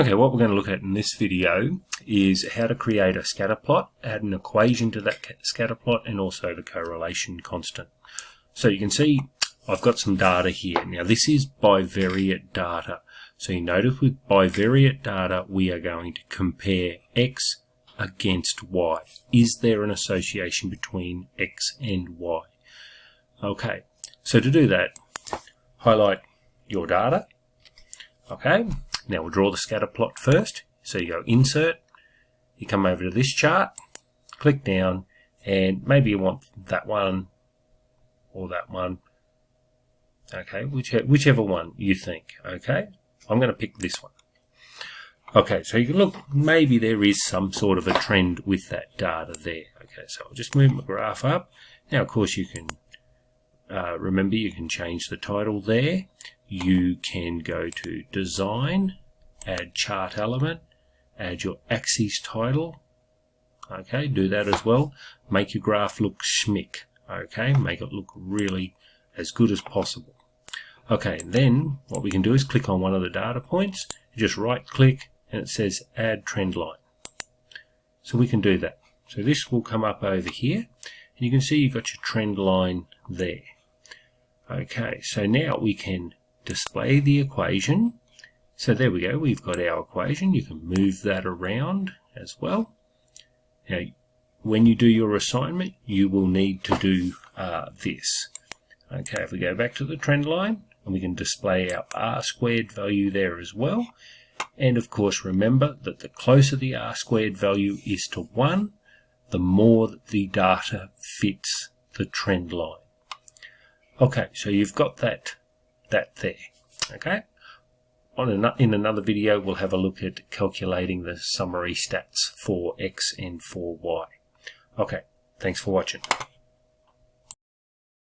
Okay, what we're going to look at in this video is how to create a scatter plot, add an equation to that scatter plot, and also the correlation constant. So you can see I've got some data here. Now this is bivariate data. So you notice with bivariate data we are going to compare X against Y. Is there an association between X and Y? Okay, so to do that, highlight your data. Okay, now we'll draw the scatter plot first. So you go Insert, you come over to this chart, click down, and maybe you want that one or that one. Okay, whichever one you think. Okay, I'm going to pick this one. Okay, so you can look, maybe there is some sort of a trend with that data there. Okay, so I'll just move my graph up. Now, of course, you can remember you can change the title there. You can go to Design, add Chart Element, add your Axis title. Okay, do that as well. Make your graph look schmick. Okay, make it look really as good as possible. Okay, then what we can do is click on one of the data points. You just right click and it says Add Trendline. So we can do that. So this will come up over here and you can see you've got your trend line there. Okay, so now we can display the equation. So there we go, we've got our equation. You can move that around as well. Now, when you do your assignment, you will need to do this. Okay, if we go back to the trend line, and we can display our R² value there as well. And of course, remember that the closer the R² value is to 1, the more that the data fits the trend line. Okay, so you've got that there. Okay. In another video, we'll have a look at calculating the summary stats for X and for Y. Okay, thanks for watching.